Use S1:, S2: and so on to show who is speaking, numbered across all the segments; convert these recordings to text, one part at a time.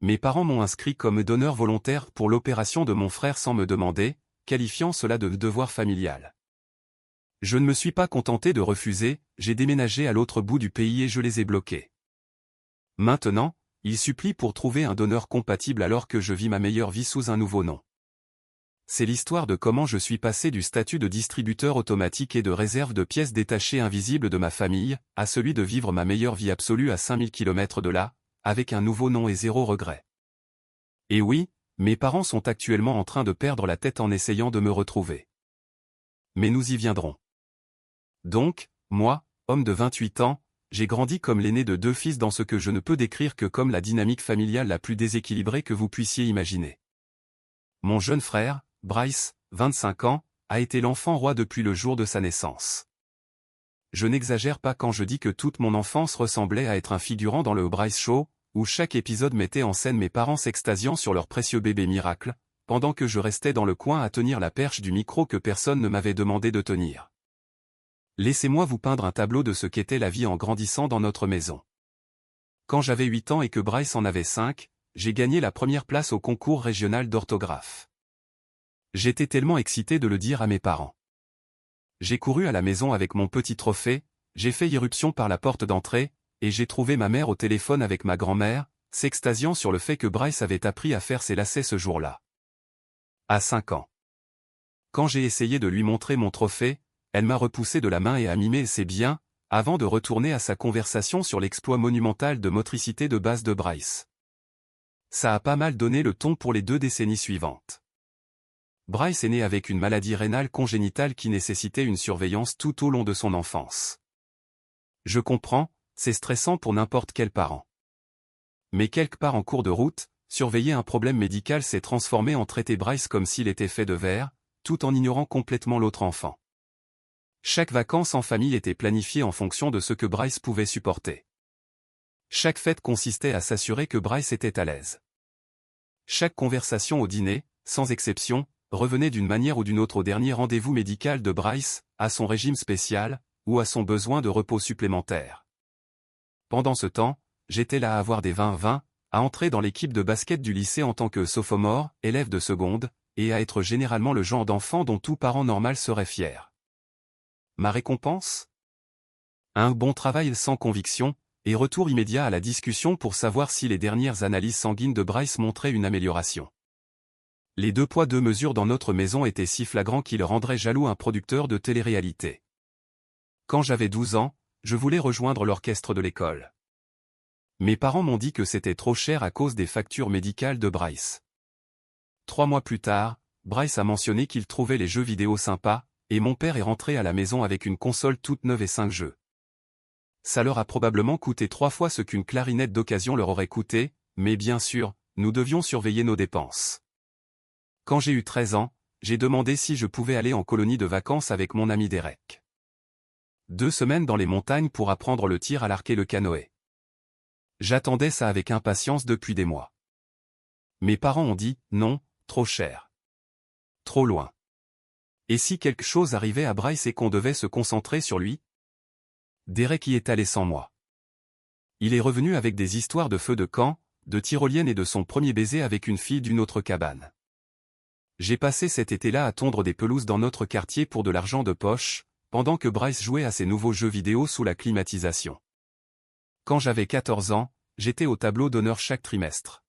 S1: Mes parents m'ont inscrit comme donneur volontaire pour l'opération de mon frère sans me demander, qualifiant cela de devoir familial. Je ne me suis pas contenté de refuser, j'ai déménagé à l'autre bout du pays et je les ai bloqués. Maintenant, ils supplient pour trouver un donneur compatible alors que je vis ma meilleure vie sous un nouveau nom. C'est l'histoire de comment je suis passé du statut de distributeur automatique et de réserve de pièces détachées invisibles de ma famille, à celui de vivre ma meilleure vie absolue à 5000 km de là, avec un nouveau nom et zéro regret. Et oui, mes parents sont actuellement en train de perdre la tête en essayant de me retrouver. Mais nous y viendrons. Donc, moi, homme de 28 ans, j'ai grandi comme l'aîné de 2 fils dans ce que je ne peux décrire que comme la dynamique familiale la plus déséquilibrée que vous puissiez imaginer. Mon jeune frère, Bryce, 25 ans, a été l'enfant roi depuis le jour de sa naissance. Je n'exagère pas quand je dis que toute mon enfance ressemblait à être un figurant dans le Bryce Show, où chaque épisode mettait en scène mes parents s'extasiant sur leur précieux bébé miracle, pendant que je restais dans le coin à tenir la perche du micro que personne ne m'avait demandé de tenir. Laissez-moi vous peindre un tableau de ce qu'était la vie en grandissant dans notre maison. Quand j'avais 8 ans et que Bryce en avait 5, j'ai gagné la première place au concours régional d'orthographe. J'étais tellement excité de le dire à mes parents. J'ai couru à la maison avec mon petit trophée, j'ai fait irruption par la porte d'entrée, et j'ai trouvé ma mère au téléphone avec ma grand-mère, s'extasiant sur le fait que Bryce avait appris à faire ses lacets ce jour-là. À 5 ans. Quand j'ai essayé de lui montrer mon trophée, elle m'a repoussé de la main et a mimé ses biens, avant de retourner à sa conversation sur l'exploit monumental de motricité de base de Bryce. Ça a pas mal donné le ton pour les 2 décennies suivantes. Bryce est né avec une maladie rénale congénitale qui nécessitait une surveillance tout au long de son enfance. Je comprends, c'est stressant pour n'importe quel parent. Mais quelque part en cours de route, surveiller un problème médical s'est transformé en traiter Bryce comme s'il était fait de verre, tout en ignorant complètement l'autre enfant. Chaque vacances en famille était planifiée en fonction de ce que Bryce pouvait supporter. Chaque fête consistait à s'assurer que Bryce était à l'aise. Chaque conversation au dîner, sans exception, revenait d'une manière ou d'une autre au dernier rendez-vous médical de Bryce, à son régime spécial, ou à son besoin de repos supplémentaire. Pendant ce temps, j'étais là à avoir des 20-20, à entrer dans l'équipe de basket du lycée en tant que sophomore, élève de seconde, et à être généralement le genre d'enfant dont tout parent normal serait fier. Ma récompense ? Un bon travail sans conviction, et retour immédiat à la discussion pour savoir si les dernières analyses sanguines de Bryce montraient une amélioration. Les 2 poids 2 mesures dans notre maison étaient si flagrants qu'ils rendraient jaloux un producteur de télé-réalité. Quand j'avais 12 ans, je voulais rejoindre l'orchestre de l'école. Mes parents m'ont dit que c'était trop cher à cause des factures médicales de Bryce. 3 mois plus tard, Bryce a mentionné qu'il trouvait les jeux vidéo sympas, et mon père est rentré à la maison avec une console toute neuve et 5 jeux. Ça leur a probablement coûté 3 fois ce qu'une clarinette d'occasion leur aurait coûté, mais bien sûr, nous devions surveiller nos dépenses. Quand j'ai eu 13 ans, j'ai demandé si je pouvais aller en colonie de vacances avec mon ami Derek. 2 semaines dans les montagnes pour apprendre le tir à l'arc et le canoë. J'attendais ça avec impatience depuis des mois. Mes parents ont dit, non, trop cher. Trop loin. Et si quelque chose arrivait à Bryce et qu'on devait se concentrer sur lui ? Derek y est allé sans moi. Il est revenu avec des histoires de feux de camp, de tyrolienne et de son premier baiser avec une fille d'une autre cabane. J'ai passé cet été-là à tondre des pelouses dans notre quartier pour de l'argent de poche, pendant que Bryce jouait à ses nouveaux jeux vidéo sous la climatisation. Quand j'avais 14 ans, j'étais au tableau d'honneur chaque trimestre.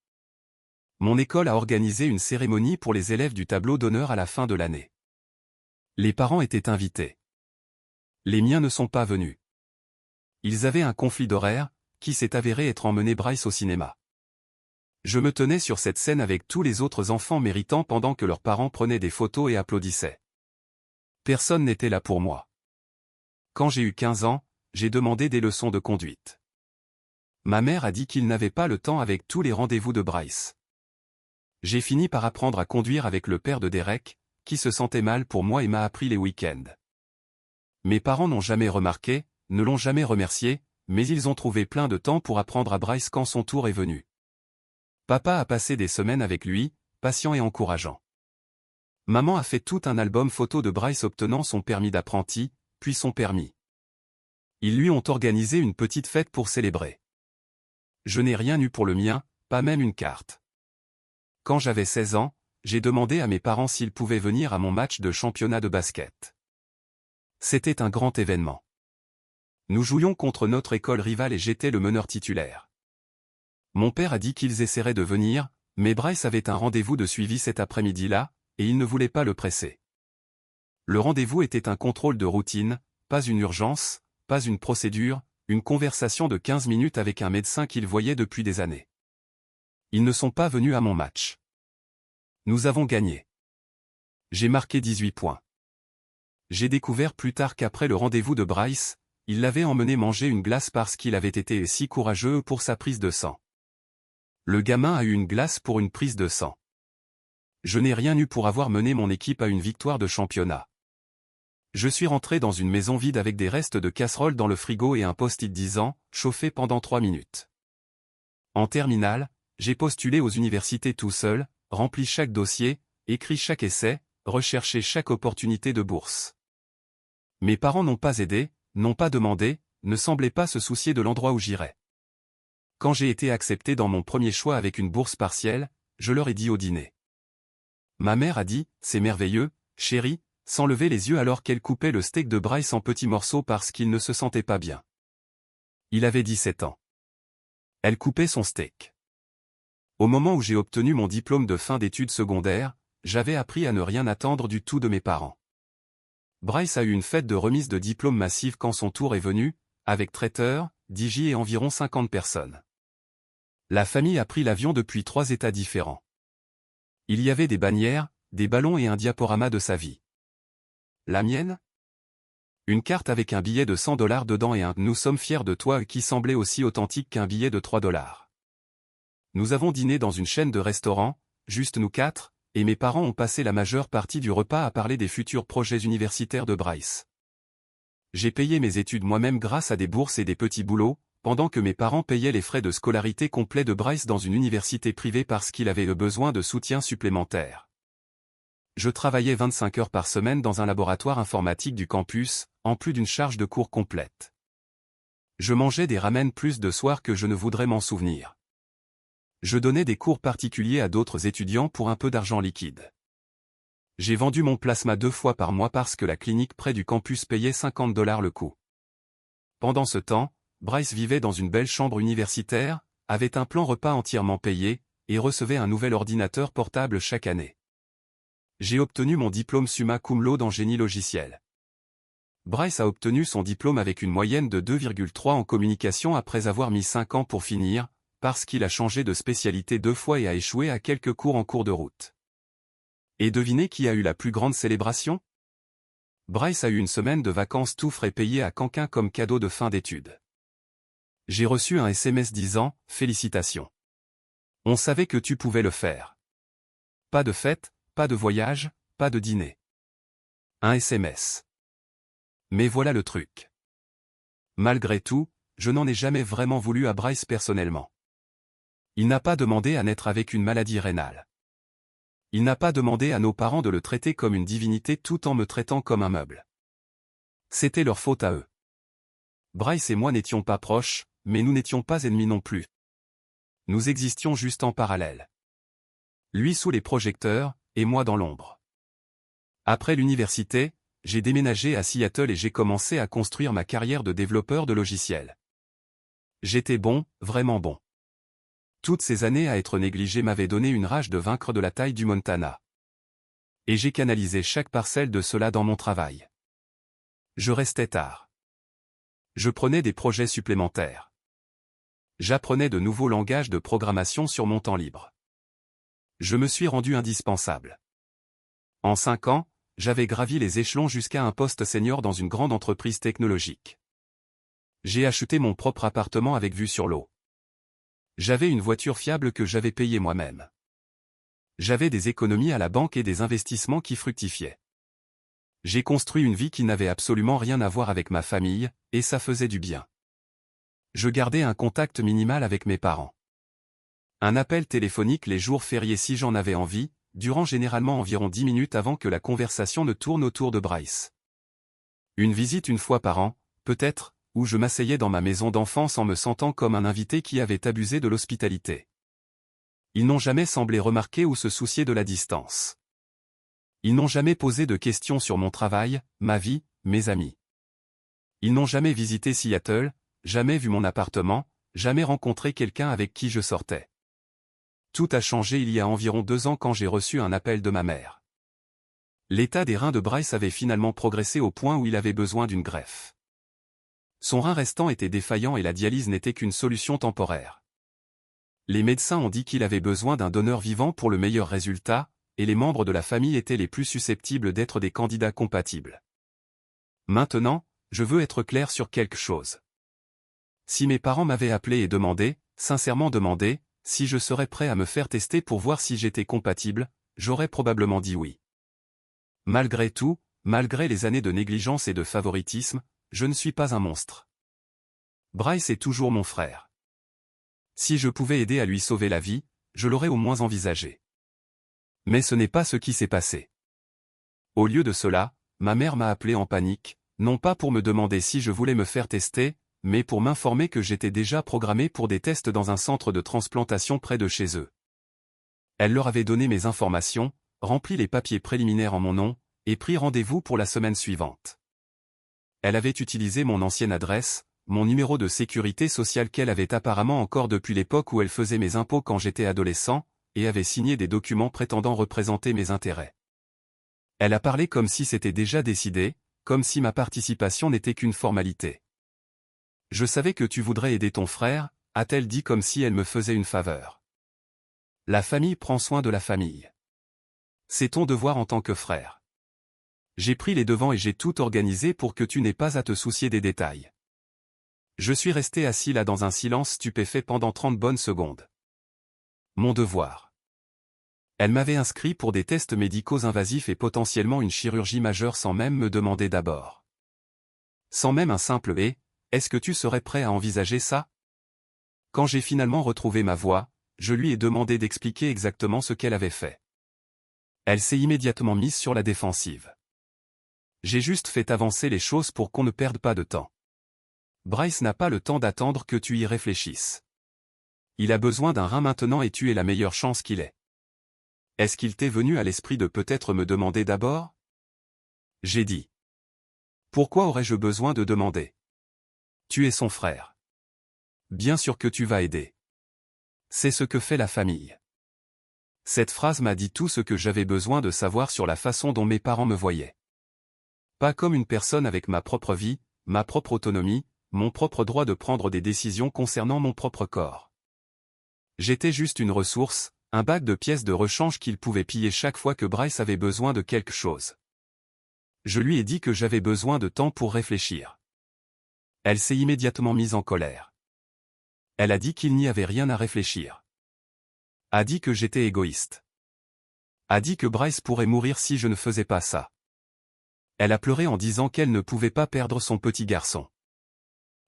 S1: Mon école a organisé une cérémonie pour les élèves du tableau d'honneur à la fin de l'année. Les parents étaient invités. Les miens ne sont pas venus. Ils avaient un conflit d'horaire, qui s'est avéré être emmené Bryce au cinéma. Je me tenais sur cette scène avec tous les autres enfants méritants pendant que leurs parents prenaient des photos et applaudissaient. Personne n'était là pour moi. Quand j'ai eu 15 ans, j'ai demandé des leçons de conduite. Ma mère a dit qu'il n'avait pas le temps avec tous les rendez-vous de Bryce. J'ai fini par apprendre à conduire avec le père de Derek, qui se sentait mal pour moi et m'a appris les week-ends. Mes parents n'ont jamais remarqué, ne l'ont jamais remercié, mais ils ont trouvé plein de temps pour apprendre à Bryce quand son tour est venu. Papa a passé des semaines avec lui, patient et encourageant. Maman a fait tout un album photo de Bryce obtenant son permis d'apprenti, puis son permis. Ils lui ont organisé une petite fête pour célébrer. Je n'ai rien eu pour le mien, pas même une carte. Quand j'avais 16 ans, j'ai demandé à mes parents s'ils pouvaient venir à mon match de championnat de basket. C'était un grand événement. Nous jouions contre notre école rivale et j'étais le meneur titulaire. Mon père a dit qu'ils essaieraient de venir, mais Bryce avait un rendez-vous de suivi cet après-midi-là, et il ne voulait pas le presser. Le rendez-vous était un contrôle de routine, pas une urgence, pas une procédure, une conversation de 15 minutes avec un médecin qu'il voyait depuis des années. Ils ne sont pas venus à mon match. Nous avons gagné. J'ai marqué 18 points. J'ai découvert plus tard qu'après le rendez-vous de Bryce, il l'avait emmené manger une glace parce qu'il avait été si courageux pour sa prise de sang. Le gamin a eu une glace pour une prise de sang. Je n'ai rien eu pour avoir mené mon équipe à une victoire de championnat. Je suis rentré dans une maison vide avec des restes de casserole dans le frigo et un post-it disant « chauffé pendant 3 minutes ». En terminale, j'ai postulé aux universités tout seul, rempli chaque dossier, écrit chaque essai, recherché chaque opportunité de bourse. Mes parents n'ont pas aidé, n'ont pas demandé, ne semblaient pas se soucier de l'endroit où j'irais. Quand j'ai été accepté dans mon premier choix avec une bourse partielle, je leur ai dit au dîner. Ma mère a dit « c'est merveilleux, chérie », sans lever les yeux alors qu'elle coupait le steak de Bryce en petits morceaux parce qu'il ne se sentait pas bien. Il avait 17 ans. Elle coupait son steak. Au moment où j'ai obtenu mon diplôme de fin d'études secondaires, j'avais appris à ne rien attendre du tout de mes parents. Bryce a eu une fête de remise de diplôme massive quand son tour est venu, avec traiteur, DJ et environ 50 personnes. La famille a pris l'avion depuis 3 États différents. Il y avait des bannières, des ballons et un diaporama de sa vie. La mienne? Une carte avec un billet de 100 $ dedans et un « Nous sommes fiers de toi » qui semblait aussi authentique qu'un billet de 3 $. Nous avons dîné dans une chaîne de restaurants, juste nous 4, et mes parents ont passé la majeure partie du repas à parler des futurs projets universitaires de Bryce. J'ai payé mes études moi-même grâce à des bourses et des petits boulots, pendant que mes parents payaient les frais de scolarité complets de Bryce dans une université privée parce qu'il avait besoin de soutien supplémentaire. Je travaillais 25 heures par semaine dans un laboratoire informatique du campus, en plus d'une charge de cours complète. Je mangeais des ramen plus de soirs que je ne voudrais m'en souvenir. Je donnais des cours particuliers à d'autres étudiants pour un peu d'argent liquide. J'ai vendu mon plasma 2 fois par mois parce que la clinique près du campus payait 50 $ le coup. Pendant ce temps, Bryce vivait dans une belle chambre universitaire, avait un plan repas entièrement payé, et recevait un nouvel ordinateur portable chaque année. J'ai obtenu mon diplôme summa cum laude en génie logiciel. Bryce a obtenu son diplôme avec une moyenne de 2,3 en communication après avoir mis 5 ans pour finir, parce qu'il a changé de spécialité 2 fois et a échoué à quelques cours en cours de route. Et devinez qui a eu la plus grande célébration? Bryce a eu une semaine de vacances tout frais payées à Canquin comme cadeau de fin d'études. J'ai reçu un SMS disant « Félicitations. On savait que tu pouvais le faire. » Pas de fête, pas de voyage, pas de dîner. Un SMS. Mais voilà le truc. Malgré tout, je n'en ai jamais vraiment voulu à Bryce personnellement. Il n'a pas demandé à naître avec une maladie rénale. Il n'a pas demandé à nos parents de le traiter comme une divinité tout en me traitant comme un meuble. C'était leur faute à eux. Bryce et moi n'étions pas proches, mais nous n'étions pas ennemis non plus. Nous existions juste en parallèle. Lui sous les projecteurs, et moi dans l'ombre. Après l'université, j'ai déménagé à Seattle et j'ai commencé à construire ma carrière de développeur de logiciels. J'étais bon, vraiment bon. Toutes ces années à être négligé m'avaient donné une rage de vaincre de la taille du Montana. Et j'ai canalisé chaque parcelle de cela dans mon travail. Je restais tard. Je prenais des projets supplémentaires. J'apprenais de nouveaux langages de programmation sur mon temps libre. Je me suis rendu indispensable. En 5 ans, j'avais gravi les échelons jusqu'à un poste senior dans une grande entreprise technologique. J'ai acheté mon propre appartement avec vue sur l'eau. J'avais une voiture fiable que j'avais payée moi-même. J'avais des économies à la banque et des investissements qui fructifiaient. J'ai construit une vie qui n'avait absolument rien à voir avec ma famille, et ça faisait du bien. Je gardais un contact minimal avec mes parents. Un appel téléphonique les jours fériés si j'en avais envie, durant généralement environ 10 minutes avant que la conversation ne tourne autour de Bryce. Une visite une fois par an, peut-être, où je m'asseyais dans ma maison d'enfance en me sentant comme un invité qui avait abusé de l'hospitalité. Ils n'ont jamais semblé remarquer ou se soucier de la distance. Ils n'ont jamais posé de questions sur mon travail, ma vie, mes amis. Ils n'ont jamais visité Seattle, jamais vu mon appartement, jamais rencontré quelqu'un avec qui je sortais. Tout a changé il y a environ 2 ans quand j'ai reçu un appel de ma mère. L'état des reins de Bryce avait finalement progressé au point où il avait besoin d'une greffe. Son rein restant était défaillant et la dialyse n'était qu'une solution temporaire. Les médecins ont dit qu'il avait besoin d'un donneur vivant pour le meilleur résultat, et les membres de la famille étaient les plus susceptibles d'être des candidats compatibles. Maintenant, je veux être clair sur quelque chose. Si mes parents m'avaient appelé et demandé, sincèrement demandé, si je serais prêt à me faire tester pour voir si j'étais compatible, j'aurais probablement dit oui. Malgré tout, malgré les années de négligence et de favoritisme, je ne suis pas un monstre. Bryce est toujours mon frère. Si je pouvais aider à lui sauver la vie, je l'aurais au moins envisagé. Mais ce n'est pas ce qui s'est passé. Au lieu de cela, ma mère m'a appelé en panique, non pas pour me demander si je voulais me faire tester, mais pour m'informer que j'étais déjà programmé pour des tests dans un centre de transplantation près de chez eux. Elle leur avait donné mes informations, rempli les papiers préliminaires en mon nom, et pris rendez-vous pour la semaine suivante. Elle avait utilisé mon ancienne adresse, mon numéro de sécurité sociale qu'elle avait apparemment encore depuis l'époque où elle faisait mes impôts quand j'étais adolescent, et avait signé des documents prétendant représenter mes intérêts. Elle a parlé comme si c'était déjà décidé, comme si ma participation n'était qu'une formalité. Je savais que tu voudrais aider ton frère, a-t-elle dit comme si elle me faisait une faveur. La famille prend soin de la famille. C'est ton devoir en tant que frère. J'ai pris les devants et j'ai tout organisé pour que tu n'aies pas à te soucier des détails. Je suis resté assis là dans un silence stupéfait pendant 30 bonnes secondes. Mon devoir. Elle m'avait inscrit pour des tests médicaux invasifs et potentiellement une chirurgie majeure sans même me demander d'abord. Sans même un simple « et ». Est-ce que tu serais prêt à envisager ça? Quand j'ai finalement retrouvé ma voix, je lui ai demandé d'expliquer exactement ce qu'elle avait fait. Elle s'est immédiatement mise sur la défensive. J'ai juste fait avancer les choses pour qu'on ne perde pas de temps. Bryce n'a pas le temps d'attendre que tu y réfléchisses. Il a besoin d'un rein maintenant et tu es la meilleure chance qu'il ait. Est-ce qu'il t'est venu à l'esprit de peut-être me demander d'abord? J'ai dit. Pourquoi aurais-je besoin de demander? Tu es son frère. Bien sûr que tu vas aider. C'est ce que fait la famille. Cette phrase m'a dit tout ce que j'avais besoin de savoir sur la façon dont mes parents me voyaient. Pas comme une personne avec ma propre vie, ma propre autonomie, mon propre droit de prendre des décisions concernant mon propre corps. J'étais juste une ressource, un bac de pièces de rechange qu'il pouvait piller chaque fois que Bryce avait besoin de quelque chose. Je lui ai dit que j'avais besoin de temps pour réfléchir. Elle s'est immédiatement mise en colère. Elle a dit qu'il n'y avait rien à réfléchir. A dit que j'étais égoïste. A dit que Bryce pourrait mourir si je ne faisais pas ça. Elle a pleuré en disant qu'elle ne pouvait pas perdre son petit garçon.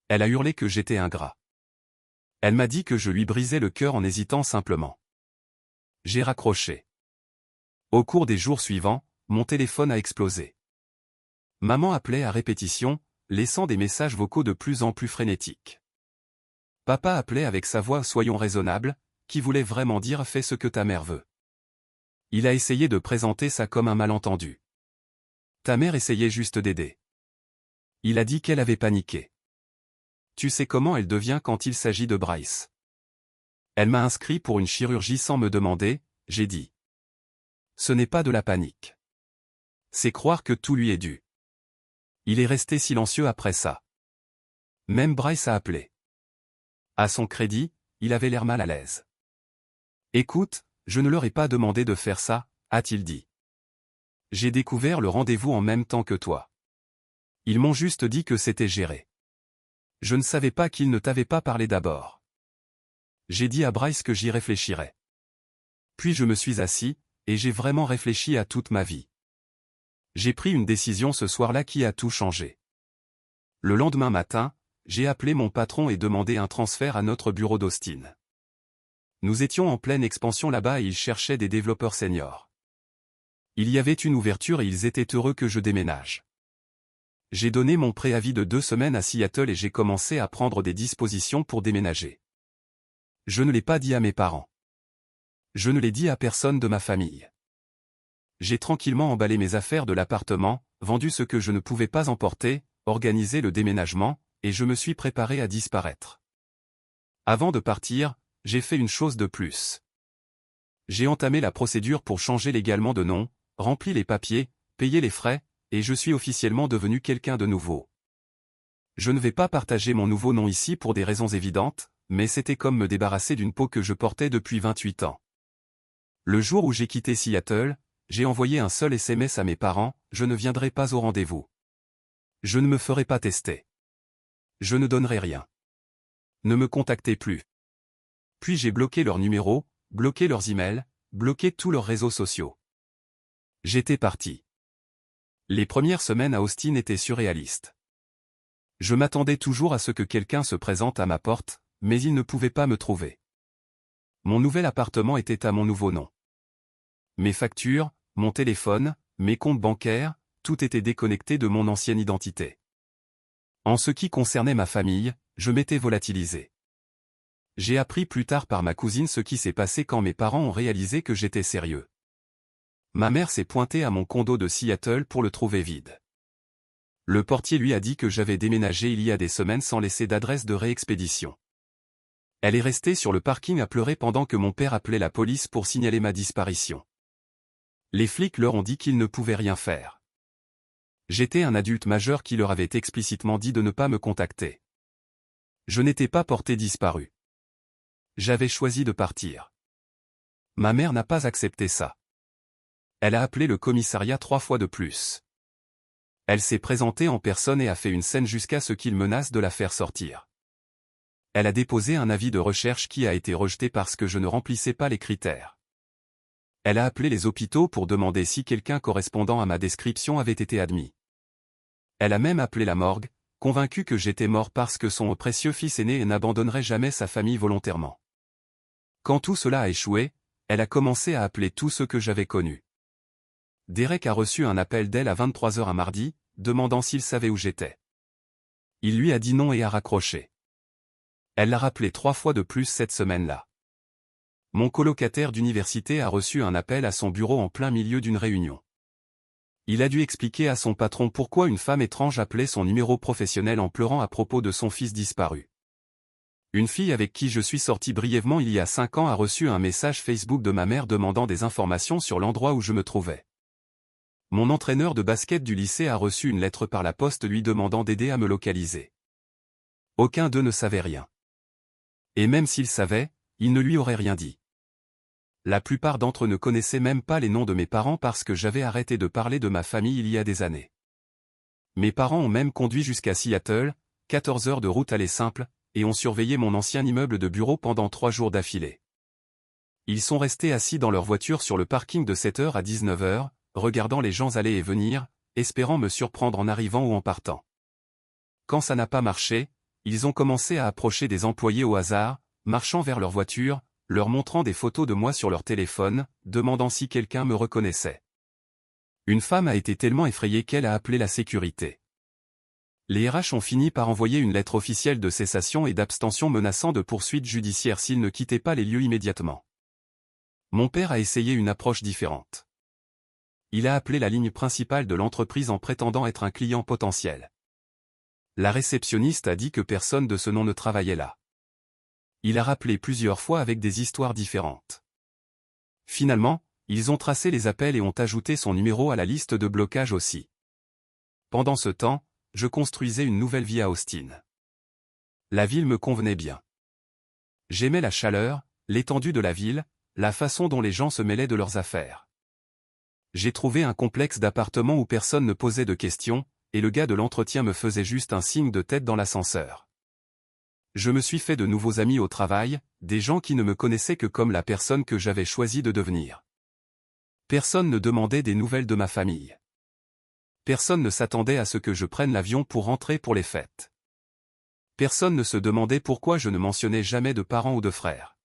S1: Elle a hurlé que j'étais ingrat. Elle m'a dit que je lui brisais le cœur en hésitant simplement. J'ai raccroché. Au cours des jours suivants, mon téléphone a explosé. Maman appelait à répétition, laissant des messages vocaux de plus en plus frénétiques. Papa appelait avec sa voix « Soyons raisonnables », qui voulait vraiment dire « Fais ce que ta mère veut ». Il a essayé de présenter ça comme un malentendu. Ta mère essayait juste d'aider. Il a dit qu'elle avait paniqué. Tu sais comment elle devient quand il s'agit de Bryce. Elle m'a inscrit pour une chirurgie sans me demander, j'ai dit. Ce n'est pas de la panique. C'est croire que tout lui est dû. Il est resté silencieux après ça. Même Bryce a appelé. À son crédit, il avait l'air mal à l'aise. Écoute, je ne leur ai pas demandé de faire ça, a-t-il dit. J'ai découvert le rendez-vous en même temps que toi. Ils m'ont juste dit que c'était géré. Je ne savais pas qu'ils ne t'avaient pas parlé d'abord. J'ai dit à Bryce que j'y réfléchirais. Puis je me suis assis, et j'ai vraiment réfléchi à toute ma vie. J'ai pris une décision ce soir-là qui a tout changé. Le lendemain matin, j'ai appelé mon patron et demandé un transfert à notre bureau d'Austin. Nous étions en pleine expansion là-bas et ils cherchaient des développeurs seniors. Il y avait une ouverture et ils étaient heureux que je déménage. J'ai donné mon préavis de 2 semaines à Seattle et j'ai commencé à prendre des dispositions pour déménager. Je ne l'ai pas dit à mes parents. Je ne l'ai dit à personne de ma famille. J'ai tranquillement emballé mes affaires de l'appartement, vendu ce que je ne pouvais pas emporter, organisé le déménagement, et je me suis préparé à disparaître. Avant de partir, j'ai fait une chose de plus. J'ai entamé la procédure pour changer légalement de nom, rempli les papiers, payé les frais, et je suis officiellement devenu quelqu'un de nouveau. Je ne vais pas partager mon nouveau nom ici pour des raisons évidentes, mais c'était comme me débarrasser d'une peau que je portais depuis 28 ans. Le jour où j'ai quitté Seattle, j'ai envoyé un seul SMS à mes parents, je ne viendrai pas au rendez-vous. Je ne me ferai pas tester. Je ne donnerai rien. Ne me contactez plus. Puis j'ai bloqué leur numéro, bloqué leurs emails, bloqué tous leurs réseaux sociaux. J'étais parti. Les premières semaines à Austin étaient surréalistes. Je m'attendais toujours à ce que quelqu'un se présente à ma porte, mais il ne pouvait pas me trouver. Mon nouvel appartement était à mon nouveau nom. Mes factures, mon téléphone, mes comptes bancaires, tout était déconnecté de mon ancienne identité. En ce qui concernait ma famille, je m'étais volatilisé. J'ai appris plus tard par ma cousine ce qui s'est passé quand mes parents ont réalisé que j'étais sérieux. Ma mère s'est pointée à mon condo de Seattle pour le trouver vide. Le portier lui a dit que j'avais déménagé il y a des semaines sans laisser d'adresse de réexpédition. Elle est restée sur le parking à pleurer pendant que mon père appelait la police pour signaler ma disparition. Les flics leur ont dit qu'ils ne pouvaient rien faire. J'étais un adulte majeur qui leur avait explicitement dit de ne pas me contacter. Je n'étais pas porté disparu. J'avais choisi de partir. Ma mère n'a pas accepté ça. Elle a appelé le commissariat 3 fois de plus. Elle s'est présentée en personne et a fait une scène jusqu'à ce qu'ils menacent de la faire sortir. Elle a déposé un avis de recherche qui a été rejeté parce que je ne remplissais pas les critères. Elle a appelé les hôpitaux pour demander si quelqu'un correspondant à ma description avait été admis. Elle a même appelé la morgue, convaincue que j'étais mort parce que son précieux fils aîné n'abandonnerait jamais sa famille volontairement. Quand tout cela a échoué, elle a commencé à appeler tous ceux que j'avais connus. Derek a reçu un appel d'elle à 23h un mardi, demandant s'il savait où j'étais. Il lui a dit non et a raccroché. Elle l'a rappelé 3 fois de plus cette semaine-là. Mon colocataire d'université a reçu un appel à son bureau en plein milieu d'une réunion. Il a dû expliquer à son patron pourquoi une femme étrange appelait son numéro professionnel en pleurant à propos de son fils disparu. Une fille avec qui je suis sorti brièvement il y a 5 ans a reçu un message Facebook de ma mère demandant des informations sur l'endroit où je me trouvais. Mon entraîneur de basket du lycée a reçu une lettre par la poste lui demandant d'aider à me localiser. Aucun d'eux ne savait rien. Et même s'ils savaient, ils ne lui auraient rien dit. La plupart d'entre eux ne connaissaient même pas les noms de mes parents parce que j'avais arrêté de parler de ma famille il y a des années. Mes parents ont même conduit jusqu'à Seattle, 14 heures de route aller simple, et ont surveillé mon ancien immeuble de bureau pendant 3 jours d'affilée. Ils sont restés assis dans leur voiture sur le parking de 7h à 19h, regardant les gens aller et venir, espérant me surprendre en arrivant ou en partant. Quand ça n'a pas marché, ils ont commencé à approcher des employés au hasard, marchant vers leur voiture, leur montrant des photos de moi sur leur téléphone, demandant si quelqu'un me reconnaissait. Une femme a été tellement effrayée qu'elle a appelé la sécurité. Les RH ont fini par envoyer une lettre officielle de cessation et d'abstention menaçant de poursuites judiciaires s'ils ne quittaient pas les lieux immédiatement. Mon père a essayé une approche différente. Il a appelé la ligne principale de l'entreprise en prétendant être un client potentiel. La réceptionniste a dit que personne de ce nom ne travaillait là. Il a rappelé plusieurs fois avec des histoires différentes. Finalement, ils ont tracé les appels et ont ajouté son numéro à la liste de blocage aussi. Pendant ce temps, je construisais une nouvelle vie à Austin. La ville me convenait bien. J'aimais la chaleur, l'étendue de la ville, la façon dont les gens se mêlaient de leurs affaires. J'ai trouvé un complexe d'appartements où personne ne posait de questions, et le gars de l'entretien me faisait juste un signe de tête dans l'ascenseur. Je me suis fait de nouveaux amis au travail, des gens qui ne me connaissaient que comme la personne que j'avais choisi de devenir. Personne ne demandait des nouvelles de ma famille. Personne ne s'attendait à ce que je prenne l'avion pour rentrer pour les fêtes. Personne ne se demandait pourquoi je ne mentionnais jamais de parents ou de frères.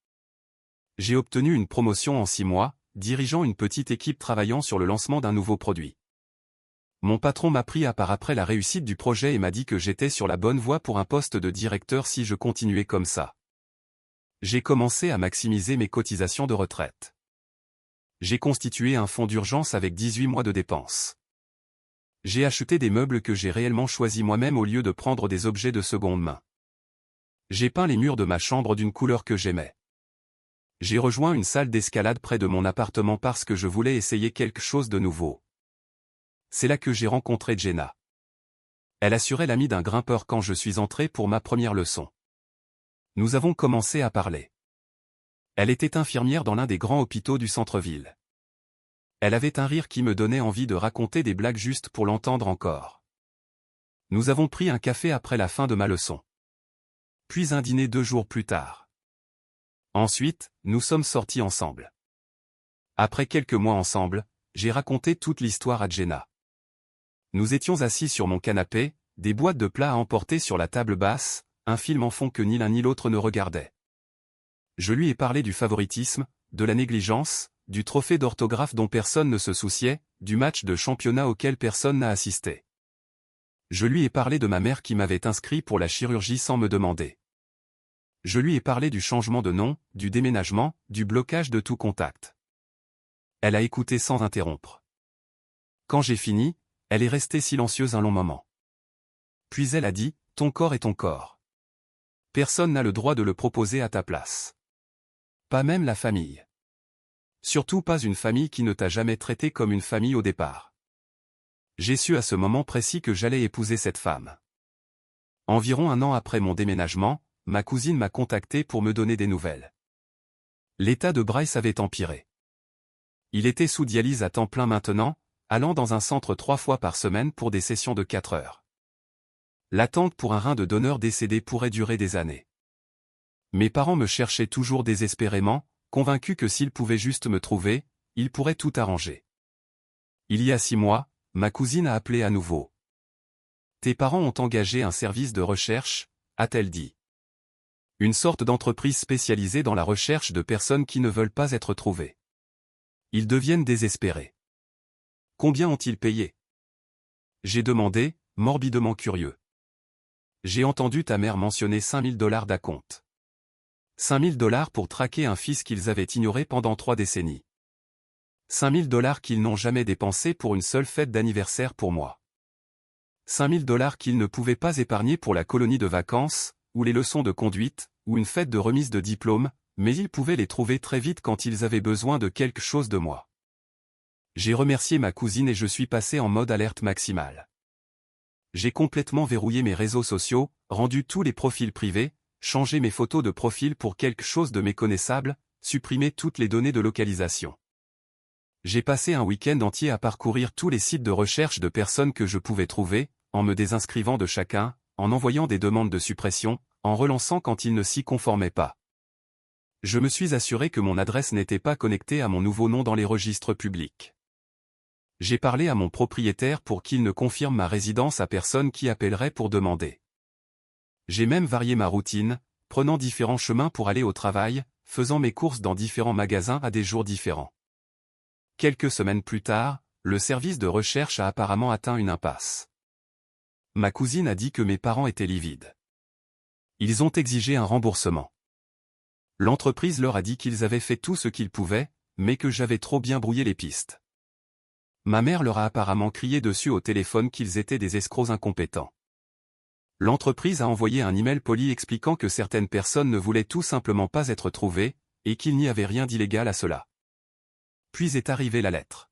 S1: J'ai obtenu une promotion en 6 mois, dirigeant une petite équipe travaillant sur le lancement d'un nouveau produit. Mon patron m'a pris à part après la réussite du projet et m'a dit que j'étais sur la bonne voie pour un poste de directeur si je continuais comme ça. J'ai commencé à maximiser mes cotisations de retraite. J'ai constitué un fonds d'urgence avec 18 mois de dépenses. J'ai acheté des meubles que j'ai réellement choisis moi-même au lieu de prendre des objets de seconde main. J'ai peint les murs de ma chambre d'une couleur que j'aimais. J'ai rejoint une salle d'escalade près de mon appartement parce que je voulais essayer quelque chose de nouveau. C'est là que j'ai rencontré Jenna. Elle assurait l'amie d'un grimpeur quand je suis entré pour ma première leçon. Nous avons commencé à parler. Elle était infirmière dans l'un des grands hôpitaux du centre-ville. Elle avait un rire qui me donnait envie de raconter des blagues juste pour l'entendre encore. Nous avons pris un café après la fin de ma leçon. Puis un dîner 2 jours plus tard. Ensuite, nous sommes sortis ensemble. Après quelques mois ensemble, j'ai raconté toute l'histoire à Jenna. Nous étions assis sur mon canapé, des boîtes de plats à emporter sur la table basse, un film en fond que ni l'un ni l'autre ne regardait. Je lui ai parlé du favoritisme, de la négligence, du trophée d'orthographe dont personne ne se souciait, du match de championnat auquel personne n'a assisté. Je lui ai parlé de ma mère qui m'avait inscrit pour la chirurgie sans me demander. Je lui ai parlé du changement de nom, du déménagement, du blocage de tout contact. Elle a écouté sans interrompre. Quand j'ai fini, elle est restée silencieuse un long moment. Puis elle a dit, « Ton corps est ton corps. Personne n'a le droit de le proposer à ta place. Pas même la famille. Surtout pas une famille qui ne t'a jamais traité comme une famille au départ. » J'ai su à ce moment précis que j'allais épouser cette femme. Environ 1 an après mon déménagement, ma cousine m'a contacté pour me donner des nouvelles. L'état de Bryce avait empiré. Il était sous dialyse à temps plein maintenant, allant dans un centre 3 fois par semaine pour des sessions de 4 heures. L'attente pour un rein de donneur décédé pourrait durer des années. Mes parents me cherchaient toujours désespérément, convaincus que s'ils pouvaient juste me trouver, ils pourraient tout arranger. Il y a 6 mois, ma cousine a appelé à nouveau. « Tes parents ont engagé un service de recherche », a-t-elle dit. Une sorte d'entreprise spécialisée dans la recherche de personnes qui ne veulent pas être trouvées. Ils deviennent désespérés. Combien ont-ils payé? J'ai demandé, morbidement curieux. J'ai entendu ta mère mentionner $5 000 d'acompte. $5 000 pour traquer un fils qu'ils avaient ignoré pendant 3 décennies. $5 000 qu'ils n'ont jamais dépensé pour une seule fête d'anniversaire pour moi. $5 000 qu'ils ne pouvaient pas épargner pour la colonie de vacances, ou les leçons de conduite, ou une fête de remise de diplôme, mais ils pouvaient les trouver très vite quand ils avaient besoin de quelque chose de moi. J'ai remercié ma cousine et je suis passé en mode alerte maximale. J'ai complètement verrouillé mes réseaux sociaux, rendu tous les profils privés, changé mes photos de profil pour quelque chose de méconnaissable, supprimé toutes les données de localisation. J'ai passé un week-end entier à parcourir tous les sites de recherche de personnes que je pouvais trouver, en me désinscrivant de chacun, en envoyant des demandes de suppression, en relançant quand ils ne s'y conformaient pas. Je me suis assuré que mon adresse n'était pas connectée à mon nouveau nom dans les registres publics. J'ai parlé à mon propriétaire pour qu'il ne confirme ma résidence à personne qui appellerait pour demander. J'ai même varié ma routine, prenant différents chemins pour aller au travail, faisant mes courses dans différents magasins à des jours différents. Quelques semaines plus tard, le service de recherche a apparemment atteint une impasse. Ma cousine a dit que mes parents étaient livides. Ils ont exigé un remboursement. L'entreprise leur a dit qu'ils avaient fait tout ce qu'ils pouvaient, mais que j'avais trop bien brouillé les pistes. Ma mère leur a apparemment crié dessus au téléphone qu'ils étaient des escrocs incompétents. L'entreprise a envoyé un email poli expliquant que certaines personnes ne voulaient tout simplement pas être trouvées, et qu'il n'y avait rien d'illégal à cela. Puis est arrivée la lettre.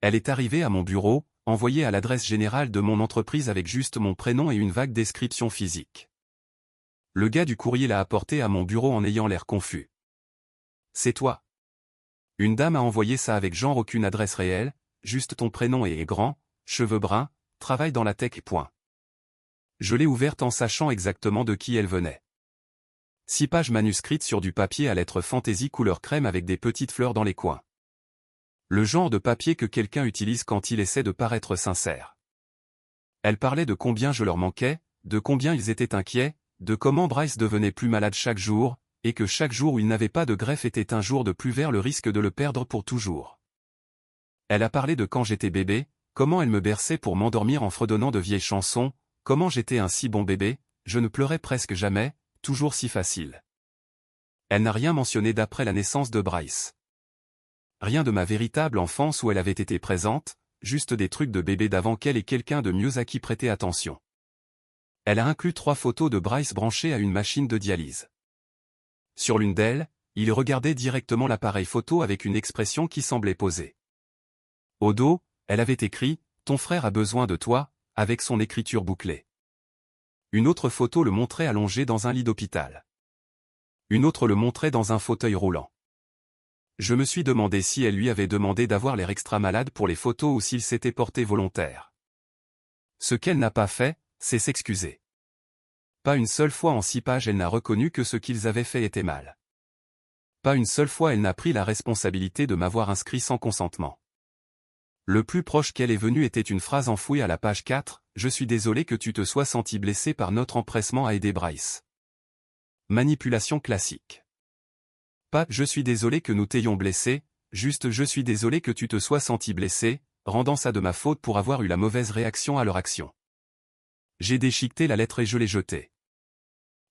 S1: Elle est arrivée à mon bureau, envoyée à l'adresse générale de mon entreprise avec juste mon prénom et une vague description physique. Le gars du courrier l'a apporté à mon bureau en ayant l'air confus. « C'est toi. » Une dame a envoyé ça avec genre aucune adresse réelle, juste ton prénom et grand, cheveux bruns, travaille dans la tech. Je l'ai ouverte en sachant exactement de qui elle venait. 6 pages manuscrites sur du papier à lettres fantaisie couleur crème avec des petites fleurs dans les coins. Le genre de papier que quelqu'un utilise quand il essaie de paraître sincère. Elle parlait de combien je leur manquais, de combien ils étaient inquiets, de comment Bryce devenait plus malade chaque jour, et que chaque jour où il n'avait pas de greffe était un jour de plus vers le risque de le perdre pour toujours. Elle a parlé de quand j'étais bébé, comment elle me berçait pour m'endormir en fredonnant de vieilles chansons, comment j'étais un si bon bébé, je ne pleurais presque jamais, toujours si facile. Elle n'a rien mentionné d'après la naissance de Bryce. Rien de ma véritable enfance où elle avait été présente, juste des trucs de bébé d'avant qu'elle ait quelqu'un de mieux à qui prêter attention. Elle a inclus 3 photos de Bryce branchées à une machine de dialyse. Sur l'une d'elles, il regardait directement l'appareil photo avec une expression qui semblait posée. Au dos, elle avait écrit « Ton frère a besoin de toi », avec son écriture bouclée. Une autre photo le montrait allongé dans un lit d'hôpital. Une autre le montrait dans un fauteuil roulant. Je me suis demandé si elle lui avait demandé d'avoir l'air extra malade pour les photos ou s'il s'était porté volontaire. Ce qu'elle n'a pas fait, c'est s'excuser. Pas une seule fois en 6 pages elle n'a reconnu que ce qu'ils avaient fait était mal. Pas une seule fois elle n'a pris la responsabilité de m'avoir inscrit sans consentement. Le plus proche qu'elle est venue était une phrase enfouie à la page 4, « Je suis désolé que tu te sois senti blessé par notre empressement à aider Bryce. » Manipulation classique. Pas « Je suis désolé que nous t'ayons blessé », juste « Je suis désolé que tu te sois senti blessé », rendant ça de ma faute pour avoir eu la mauvaise réaction à leur action. J'ai déchiqueté la lettre et je l'ai jetée.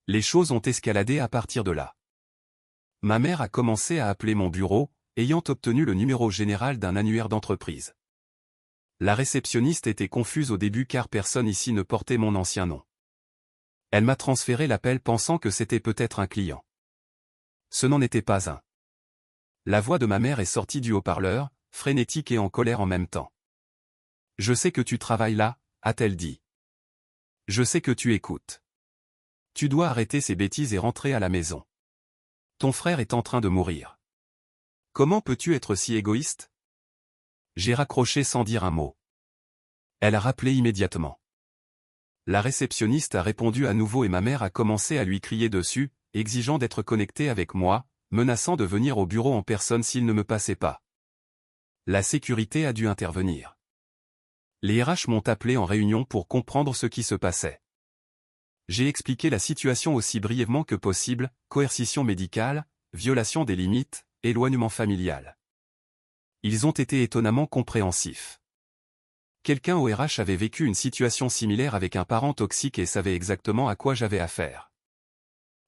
S1: Les choses ont escaladé à partir de là. Ma mère a commencé à appeler mon bureau, ayant obtenu le numéro général d'un annuaire d'entreprise. La réceptionniste était confuse au début car personne ici ne portait mon ancien nom. Elle m'a transféré l'appel pensant que c'était peut-être un client. Ce n'en était pas un. La voix de ma mère est sortie du haut-parleur, frénétique et en colère en même temps. « Je sais que tu travailles là », a-t-elle dit. « Je sais que tu écoutes. Tu dois arrêter ces bêtises et rentrer à la maison. Ton frère est en train de mourir. Comment peux-tu être si égoïste ?» J'ai raccroché sans dire un mot. Elle a rappelé immédiatement. La réceptionniste a répondu à nouveau et ma mère a commencé à lui crier dessus, exigeant d'être connectée avec moi, menaçant de venir au bureau en personne s'il ne me passait pas. La sécurité a dû intervenir. Les RH m'ont appelé en réunion pour comprendre ce qui se passait. J'ai expliqué la situation aussi brièvement que possible, coercition médicale, violation des limites, éloignement familial. Ils ont été étonnamment compréhensifs. Quelqu'un au RH avait vécu une situation similaire avec un parent toxique et savait exactement à quoi j'avais affaire.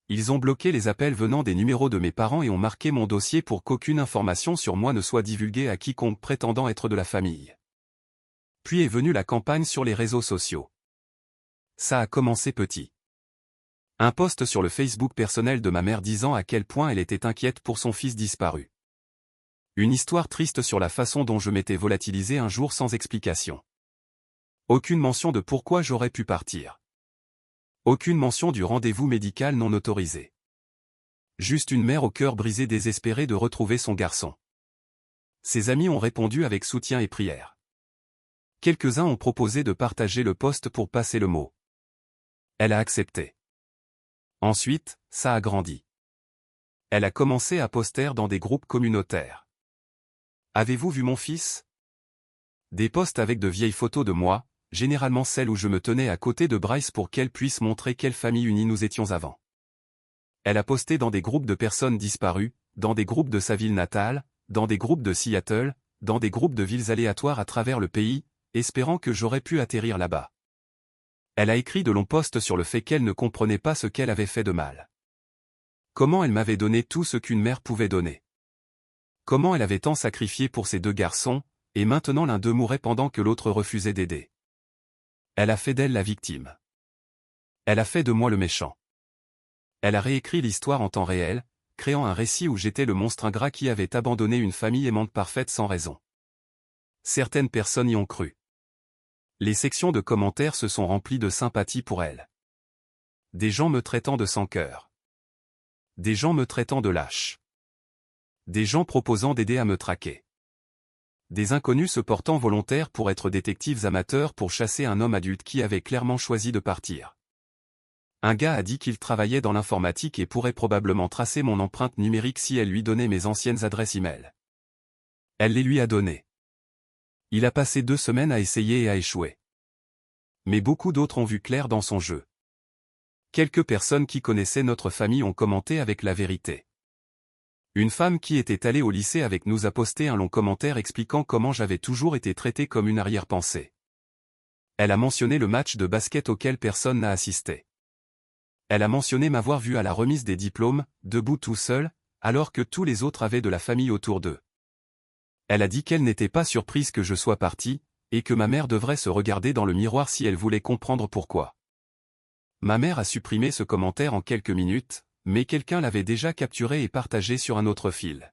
S1: Ils ont bloqué les appels venant des numéros de mes parents et ont marqué mon dossier pour qu'aucune information sur moi ne soit divulguée à quiconque prétendant être de la famille. Puis est venue la campagne sur les réseaux sociaux. Ça a commencé petit. Un post sur le Facebook personnel de ma mère disant à quel point elle était inquiète pour son fils disparu. Une histoire triste sur la façon dont je m'étais volatilisé un jour sans explication. Aucune mention de pourquoi j'aurais pu partir. Aucune mention du rendez-vous médical non autorisé. Juste une mère au cœur brisé désespérée de retrouver son garçon. Ses amis ont répondu avec soutien et prière. Quelques-uns ont proposé de partager le post pour passer le mot. Elle a accepté. Ensuite, ça a grandi. Elle a commencé à poster dans des groupes communautaires. Avez-vous vu mon fils? Des posts avec de vieilles photos de moi, généralement celles où je me tenais à côté de Bryce pour qu'elle puisse montrer quelle famille unie nous étions avant. Elle a posté dans des groupes de personnes disparues, dans des groupes de sa ville natale, dans des groupes de Seattle, dans des groupes de villes aléatoires à travers le pays, espérant que j'aurais pu atterrir là-bas. Elle a écrit de longs posts sur le fait qu'elle ne comprenait pas ce qu'elle avait fait de mal. Comment elle m'avait donné tout ce qu'une mère pouvait donner. Comment elle avait tant sacrifié pour ses 2 garçons, et maintenant l'un d'eux mourait pendant que l'autre refusait d'aider. Elle a fait d'elle la victime. Elle a fait de moi le méchant. Elle a réécrit l'histoire en temps réel, créant un récit où j'étais le monstre ingrat qui avait abandonné une famille aimante parfaite sans raison. Certaines personnes y ont cru. Les sections de commentaires se sont remplies de sympathie pour elle. Des gens me traitant de sans-cœur. Des gens me traitant de lâche. Des gens proposant d'aider à me traquer. Des inconnus se portant volontaires pour être détectives amateurs pour chasser un homme adulte qui avait clairement choisi de partir. Un gars a dit qu'il travaillait dans l'informatique et pourrait probablement tracer mon empreinte numérique si elle lui donnait mes anciennes adresses e-mail. Elle les lui a données. Il a passé 2 semaines à essayer et a échoué. Mais beaucoup d'autres ont vu clair dans son jeu. Quelques personnes qui connaissaient notre famille ont commenté avec la vérité. Une femme qui était allée au lycée avec nous a posté un long commentaire expliquant comment j'avais toujours été traité comme une arrière-pensée. Elle a mentionné le match de basket auquel personne n'a assisté. Elle a mentionné m'avoir vu à la remise des diplômes, debout tout seul, alors que tous les autres avaient de la famille autour d'eux. Elle a dit qu'elle n'était pas surprise que je sois parti, et que ma mère devrait se regarder dans le miroir si elle voulait comprendre pourquoi. Ma mère a supprimé ce commentaire en quelques minutes, mais quelqu'un l'avait déjà capturé et partagé sur un autre fil.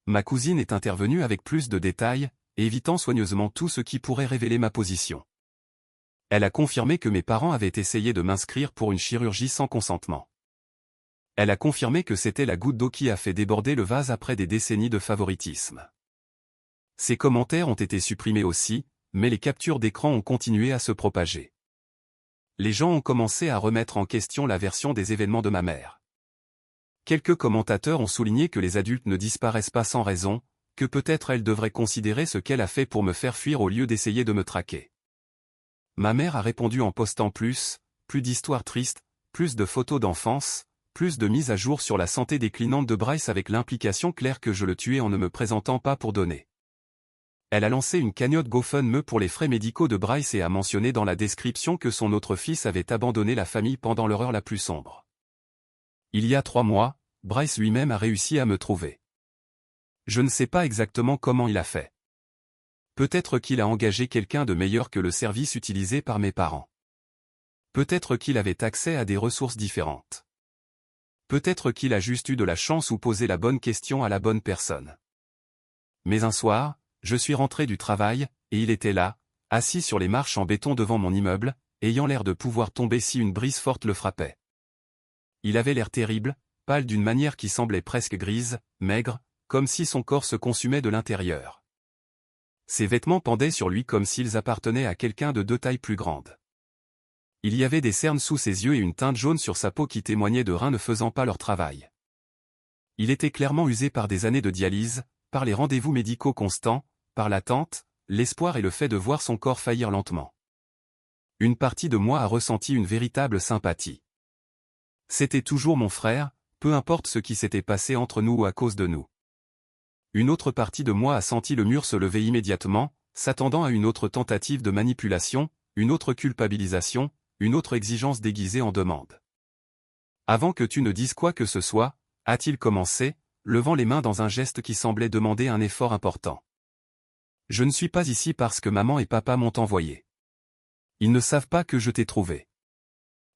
S1: Ma cousine est intervenue avec plus de détails, évitant soigneusement tout ce qui pourrait révéler ma position. Elle a confirmé que mes parents avaient essayé de m'inscrire pour une chirurgie sans consentement. Elle a confirmé que c'était la goutte d'eau qui a fait déborder le vase après des décennies de favoritisme. Ces commentaires ont été supprimés aussi, mais les captures d'écran ont continué à se propager. Les gens ont commencé à remettre en question la version des événements de ma mère. Quelques commentateurs ont souligné que les adultes ne disparaissent pas sans raison, que peut-être elle devrait considérer ce qu'elle a fait pour me faire fuir au lieu d'essayer de me traquer. Ma mère a répondu en postant plus d'histoires tristes, plus de photos d'enfance, plus de mises à jour sur la santé déclinante de Bryce avec l'implication claire que je le tuais en ne me présentant pas pour donner. Elle a lancé une cagnotte GoFundMe pour les frais médicaux de Bryce et a mentionné dans la description que son autre fils avait abandonné la famille pendant l'horreur la plus sombre. Il y a 3 mois, Bryce lui-même a réussi à me trouver. Je ne sais pas exactement comment il a fait. Peut-être qu'il a engagé quelqu'un de meilleur que le service utilisé par mes parents. Peut-être qu'il avait accès à des ressources différentes. Peut-être qu'il a juste eu de la chance ou posé la bonne question à la bonne personne. Mais un soir, je suis rentré du travail, et il était là, assis sur les marches en béton devant mon immeuble, ayant l'air de pouvoir tomber si une brise forte le frappait. Il avait l'air terrible, pâle d'une manière qui semblait presque grise, maigre, comme si son corps se consumait de l'intérieur. Ses vêtements pendaient sur lui comme s'ils appartenaient à quelqu'un de 2 tailles plus grandes. Il y avait des cernes sous ses yeux et une teinte jaune sur sa peau qui témoignaient de reins ne faisant pas leur travail. Il était clairement usé par des années de dialyse, par les rendez-vous médicaux constants, par l'attente, l'espoir et le fait de voir son corps faillir lentement. Une partie de moi a ressenti une véritable sympathie. C'était toujours mon frère, peu importe ce qui s'était passé entre nous ou à cause de nous. Une autre partie de moi a senti le mur se lever immédiatement, s'attendant à une autre tentative de manipulation, une autre culpabilisation, une autre exigence déguisée en demande. Avant que tu ne dises quoi que ce soit, a-t-il commencé, levant les mains dans un geste qui semblait demander un effort important. Je ne suis pas ici parce que maman et papa m'ont envoyé. Ils ne savent pas que je t'ai trouvé.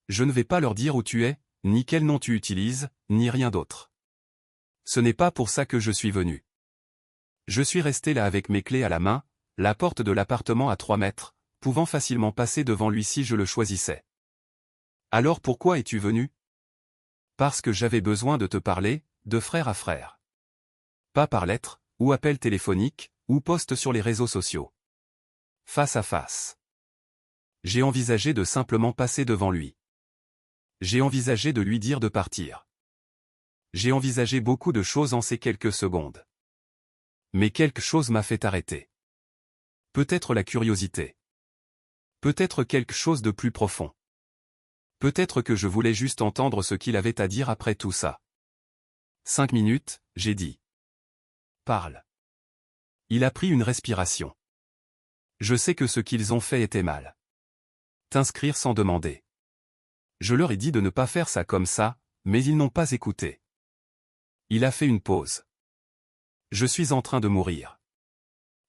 S1: Je ne vais pas leur dire où tu es, ni quel nom tu utilises, ni rien d'autre. Ce n'est pas pour ça que je suis venu. Je suis resté là avec mes clés à la main, la porte de l'appartement à 3 mètres, pouvant facilement passer devant lui si je le choisissais. Alors pourquoi es-tu venu? Parce que j'avais besoin de te parler, de frère à frère. Pas par lettre, ou appel téléphonique, ou post sur les réseaux sociaux. Face à face. J'ai envisagé de simplement passer devant lui. J'ai envisagé de lui dire de partir. J'ai envisagé beaucoup de choses en ces quelques secondes. Mais quelque chose m'a fait arrêter. Peut-être la curiosité. Peut-être quelque chose de plus profond. Peut-être que je voulais juste entendre ce qu'il avait à dire après tout ça. 5 minutes, j'ai dit. Parle. Il a pris une respiration. Je sais que ce qu'ils ont fait était mal. T'inscrire sans demander. Je leur ai dit de ne pas faire ça comme ça, mais ils n'ont pas écouté. Il a fait une pause. Je suis en train de mourir.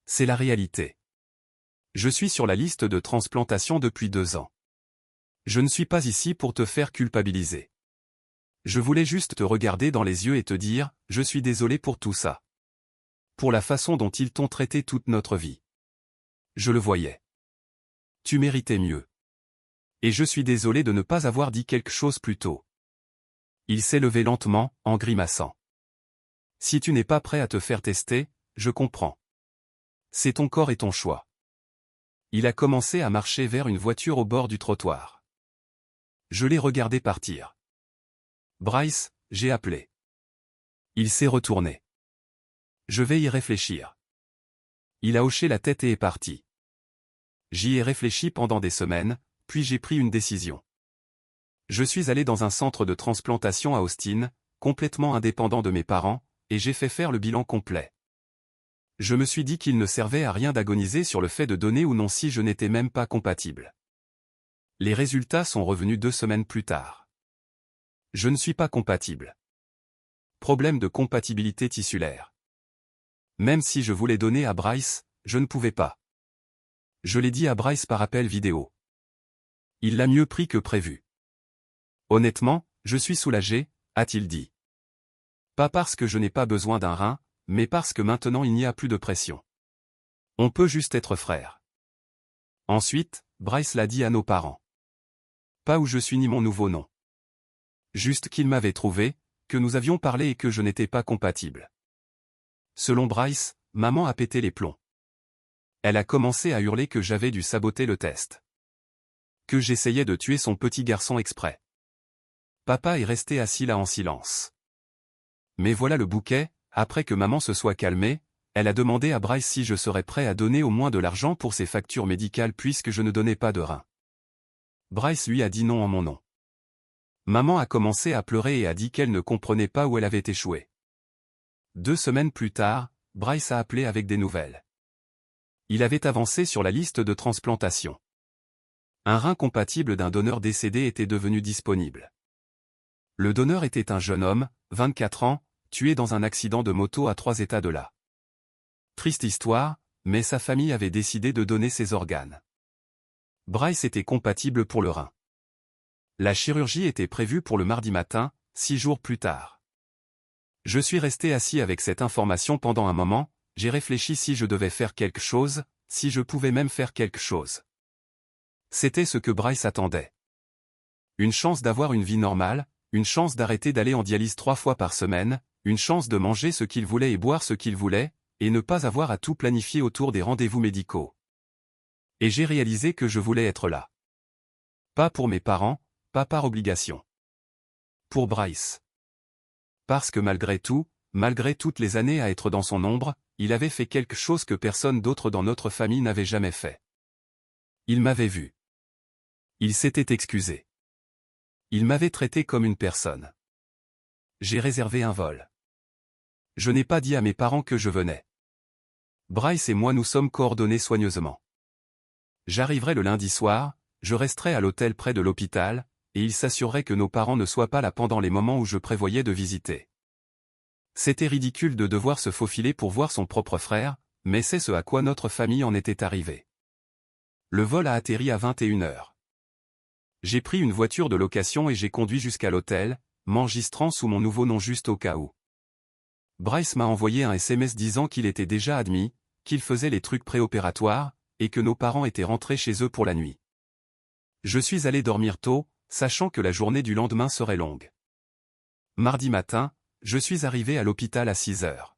S1: C'est la réalité. Je suis sur la liste de transplantation depuis 2 ans. Je ne suis pas ici pour te faire culpabiliser. Je voulais juste te regarder dans les yeux et te dire, je suis désolé pour tout ça. Pour la façon dont ils t'ont traité toute notre vie. Je le voyais. Tu méritais mieux. Et je suis désolé de ne pas avoir dit quelque chose plus tôt. Il s'est levé lentement, en grimaçant. Si tu n'es pas prêt à te faire tester, je comprends. C'est ton corps et ton choix. Il a commencé à marcher vers une voiture au bord du trottoir. Je l'ai regardé partir. Bryce, j'ai appelé. Il s'est retourné. Je vais y réfléchir. Il a hoché la tête et est parti. J'y ai réfléchi pendant des semaines, puis j'ai pris une décision. Je suis allé dans un centre de transplantation à Austin, complètement indépendant de mes parents, et j'ai fait faire le bilan complet. Je me suis dit qu'il ne servait à rien d'agoniser sur le fait de donner ou non si je n'étais même pas compatible. Les résultats sont revenus 2 semaines plus tard. Je ne suis pas compatible. Problème de compatibilité tissulaire. Même si je voulais donner à Bryce, je ne pouvais pas. Je l'ai dit à Bryce par appel vidéo. Il l'a mieux pris que prévu. Honnêtement, je suis soulagé, a-t-il dit. Pas parce que je n'ai pas besoin d'un rein, mais parce que maintenant il n'y a plus de pression. On peut juste être frères. Ensuite, Bryce l'a dit à nos parents. Pas où je suis ni mon nouveau nom. Juste qu'il m'avait trouvé, que nous avions parlé et que je n'étais pas compatible. Selon Bryce, maman a pété les plombs. Elle a commencé à hurler que j'avais dû saboter le test. Que j'essayais de tuer son petit garçon exprès. Papa est resté assis là en silence. Mais voilà le bouquet, après que maman se soit calmée, elle a demandé à Bryce si je serais prêt à donner au moins de l'argent pour ses factures médicales puisque je ne donnais pas de rein. Bryce lui a dit non en mon nom. Maman a commencé à pleurer et a dit qu'elle ne comprenait pas où elle avait échoué. 2 semaines plus tard, Bryce a appelé avec des nouvelles. Il avait avancé sur la liste de transplantation. Un rein compatible d'un donneur décédé était devenu disponible. Le donneur était un jeune homme, 24 ans, tué dans un accident de moto à 3 états de là. Triste histoire, mais sa famille avait décidé de donner ses organes. Bryce était compatible pour le rein. La chirurgie était prévue pour le mardi matin, 6 jours plus tard. Je suis resté assis avec cette information pendant un moment, j'ai réfléchi si je devais faire quelque chose, si je pouvais même faire quelque chose. C'était ce que Bryce attendait. Une chance d'avoir une vie normale, une chance d'arrêter d'aller en dialyse 3 fois par semaine, une chance de manger ce qu'il voulait et boire ce qu'il voulait, et ne pas avoir à tout planifier autour des rendez-vous médicaux. Et j'ai réalisé que je voulais être là. Pas pour mes parents, pas par obligation. Pour Bryce. Parce que malgré tout, malgré toutes les années à être dans son ombre, il avait fait quelque chose que personne d'autre dans notre famille n'avait jamais fait. Il m'avait vu. Il s'était excusé. Il m'avait traité comme une personne. J'ai réservé un vol. Je n'ai pas dit à mes parents que je venais. Bryce et moi nous sommes coordonnés soigneusement. J'arriverai le lundi soir, je resterai à l'hôtel près de l'hôpital, et il s'assurerait que nos parents ne soient pas là pendant les moments où je prévoyais de visiter. C'était ridicule de devoir se faufiler pour voir son propre frère, mais c'est ce à quoi notre famille en était arrivée. Le vol a atterri à 21h. J'ai pris une voiture de location et j'ai conduit jusqu'à l'hôtel, m'enregistrant sous mon nouveau nom juste au cas où. Bryce m'a envoyé un SMS disant qu'il était déjà admis, qu'il faisait les trucs préopératoires, et que nos parents étaient rentrés chez eux pour la nuit. Je suis allé dormir tôt, sachant que la journée du lendemain serait longue. Mardi matin, je suis arrivé à l'hôpital à 6h.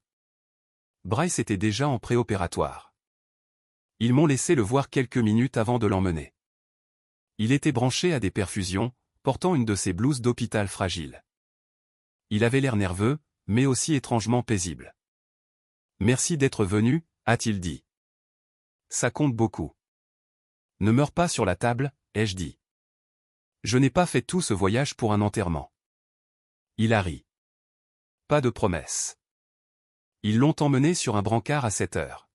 S1: Bryce était déjà en préopératoire. Ils m'ont laissé le voir quelques minutes avant de l'emmener. Il était branché à des perfusions, portant une de ces blouses d'hôpital fragiles. Il avait l'air nerveux, mais aussi étrangement paisible. « Merci d'être venu », a-t-il dit. « Ça compte beaucoup. »« Ne meurs pas sur la table », ai-je dit. « Je n'ai pas fait tout ce voyage pour un enterrement. » Il a ri. Pas de promesse. Ils l'ont emmené sur un brancard à 7h.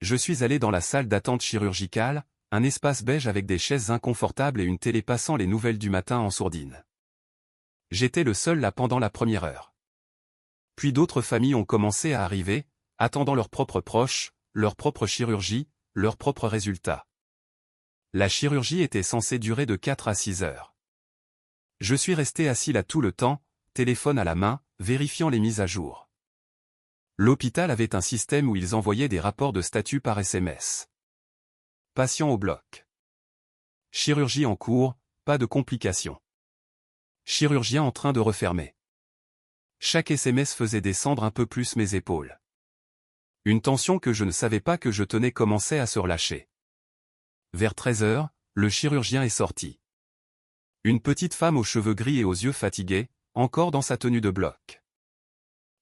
S1: Je suis allé dans la salle d'attente chirurgicale, un espace beige avec des chaises inconfortables et une télé passant les nouvelles du matin en sourdine. J'étais le seul là pendant la première heure. Puis d'autres familles ont commencé à arriver, attendant leurs propres proches, leur propre chirurgie, leurs propres résultats. La chirurgie était censée durer de 4 à 6 heures. Je suis resté assis là tout le temps, téléphone à la main, vérifiant les mises à jour. L'hôpital avait un système où ils envoyaient des rapports de statut par SMS. Patient au bloc. Chirurgie en cours, pas de complications. Chirurgien en train de refermer. Chaque SMS faisait descendre un peu plus mes épaules. Une tension que je ne savais pas que je tenais commençait à se relâcher. Vers 13h, le chirurgien est sorti. Une petite femme aux cheveux gris et aux yeux fatigués, encore dans sa tenue de bloc.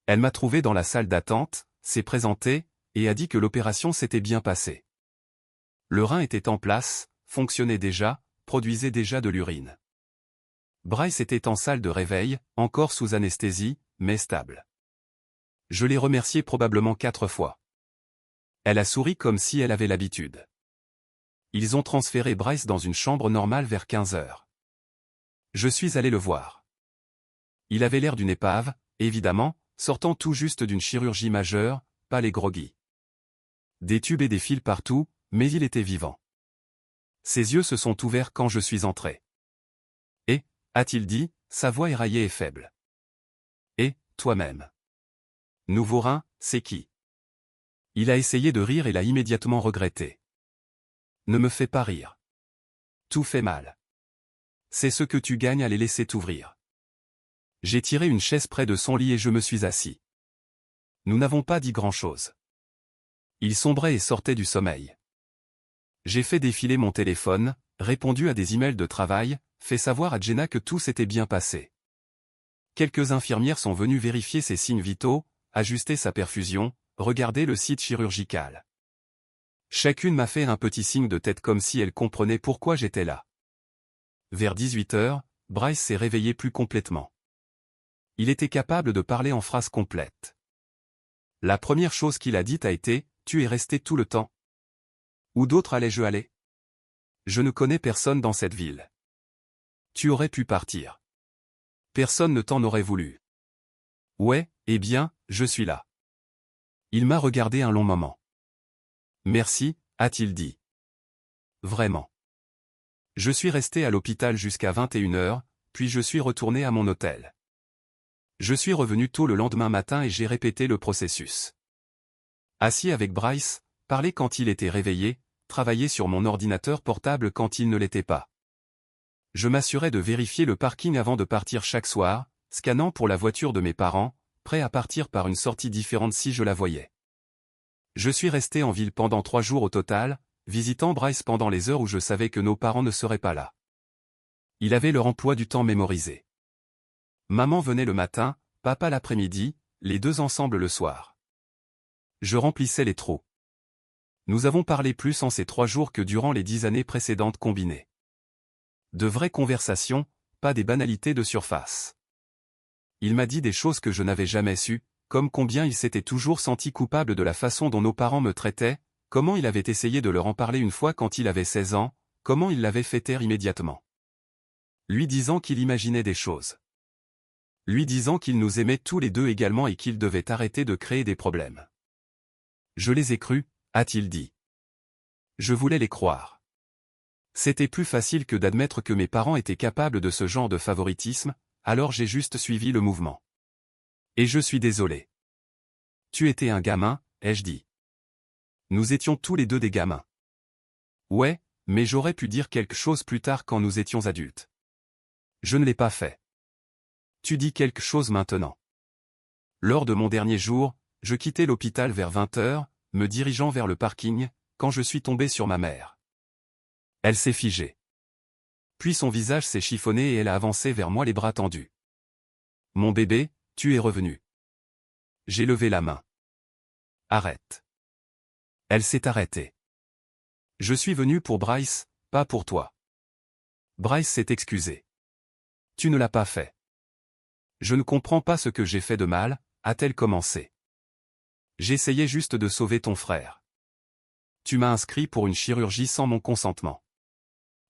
S1: Elle m'a trouvé dans la salle d'attente, s'est présentée, et a dit que l'opération s'était bien passée. Le rein était en place, fonctionnait déjà, produisait déjà de l'urine. Bryce était en salle de réveil, encore sous anesthésie, mais stable. Je l'ai remercié probablement 4 fois. Elle a souri comme si elle avait l'habitude. Ils ont transféré Bryce dans une chambre normale vers 15h. Je suis allé le voir. Il avait l'air d'une épave, évidemment, sortant tout juste d'une chirurgie majeure, pas les groggy. Des tubes et des fils partout, mais il était vivant. Ses yeux se sont ouverts quand je suis entré. Et, a-t-il dit, sa voix éraillée et faible. Et, toi-même. Nouveau rein, c'est qui? Il a essayé de rire et l'a immédiatement regretté. Ne me fais pas rire. Tout fait mal. C'est ce que tu gagnes à les laisser t'ouvrir. J'ai tiré une chaise près de son lit et je me suis assis. Nous n'avons pas dit grand-chose. Il sombrait et sortait du sommeil. J'ai fait défiler mon téléphone, répondu à des emails de travail, fait savoir à Jenna que tout s'était bien passé. Quelques infirmières sont venues vérifier ses signes vitaux, ajuster sa perfusion, regarder le site chirurgical. Chacune m'a fait un petit signe de tête comme si elle comprenait pourquoi j'étais là. Vers 18 h, Bryce s'est réveillé plus complètement. Il était capable de parler en phrases complètes. La première chose qu'il a dite a été « Tu es resté tout le temps ». Où d'autre allais-je aller? Je ne connais personne dans cette ville. Tu aurais pu partir. Personne ne t'en aurait voulu. Ouais, eh bien, je suis là. Il m'a regardé un long moment. Merci, a-t-il dit. Vraiment. Je suis resté à l'hôpital jusqu'à 21 h, puis je suis retourné à mon hôtel. Je suis revenu tôt le lendemain matin et j'ai répété le processus. Assis avec Bryce, parler quand il était réveillé, travailler sur mon ordinateur portable quand il ne l'était pas. Je m'assurais de vérifier le parking avant de partir chaque soir, scannant pour la voiture de mes parents, prêt à partir par une sortie différente si je la voyais. Je suis resté en ville pendant 3 jours au total, visitant Bryce pendant les heures où je savais que nos parents ne seraient pas là. Il avait leur emploi du temps mémorisé. Maman venait le matin, papa l'après-midi, les deux ensemble le soir. Je remplissais les trous. Nous avons parlé plus en ces 3 jours que durant les 10 années précédentes combinées. De vraies conversations, pas des banalités de surface. Il m'a dit des choses que je n'avais jamais sues, comme combien il s'était toujours senti coupable de la façon dont nos parents me traitaient, comment il avait essayé de leur en parler une fois quand il avait 16 ans, comment il l'avait fait taire immédiatement. Lui disant qu'il imaginait des choses. Lui disant qu'il nous aimait tous les deux également et qu'il devait arrêter de créer des problèmes. Je les ai crus, a-t-il dit. Je voulais les croire. C'était plus facile que d'admettre que mes parents étaient capables de ce genre de favoritisme, alors j'ai juste suivi le mouvement. Et je suis désolé. Tu étais un gamin, ai-je dit. Nous étions tous les deux des gamins. Ouais, mais j'aurais pu dire quelque chose plus tard quand nous étions adultes. Je ne l'ai pas fait. Tu dis quelque chose maintenant. Lors de mon dernier jour, je quittais l'hôpital vers 20 h, me dirigeant vers le parking, quand je suis tombé sur ma mère. Elle s'est figée. Puis son visage s'est chiffonné et elle a avancé vers moi les bras tendus. Mon bébé, tu es revenu. J'ai levé la main. Arrête. Elle s'est arrêtée. Je suis venu pour Bryce, pas pour toi. Bryce s'est excusé. Tu ne l'as pas fait. Je ne comprends pas ce que j'ai fait de mal, a-t-elle commencé. J'essayais juste de sauver ton frère. Tu m'as inscrit pour une chirurgie sans mon consentement.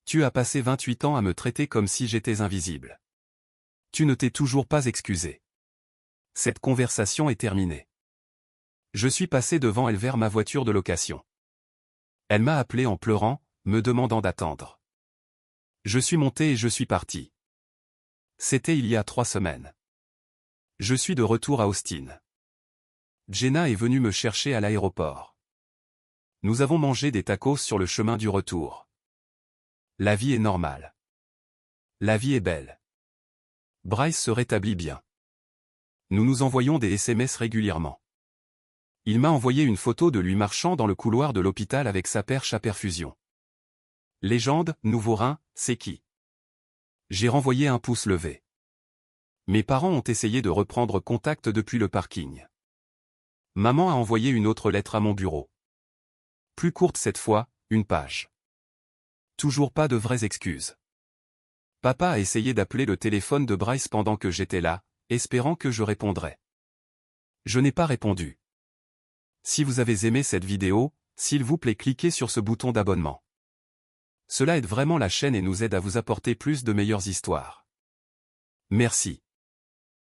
S1: Tu as passé 28 ans à me traiter comme si j'étais invisible. Tu ne t'es toujours pas excusé. Cette conversation est terminée. Je suis passé devant elle vers ma voiture de location. Elle m'a appelé en pleurant, me demandant d'attendre. Je suis monté et je suis parti. C'était il y a 3 semaines. Je suis de retour à Austin. Jenna est venue me chercher à l'aéroport. Nous avons mangé des tacos sur le chemin du retour. La vie est normale. La vie est belle. Bryce se rétablit bien. Nous nous envoyons des SMS régulièrement. Il m'a envoyé une photo de lui marchant dans le couloir de l'hôpital avec sa perche à perfusion. Légende, nouveau rein, c'est qui? J'ai renvoyé un pouce levé. Mes parents ont essayé de reprendre contact depuis le parking. Maman a envoyé une autre lettre à mon bureau. Plus courte cette fois, une page. Toujours pas de vraies excuses. Papa a essayé d'appeler le téléphone de Bryce pendant que j'étais là, espérant que je répondrais. Je n'ai pas répondu. Si vous avez aimé cette vidéo, s'il vous plaît cliquez sur ce bouton d'abonnement. Cela aide vraiment la chaîne et nous aide à vous apporter plus de meilleures histoires. Merci.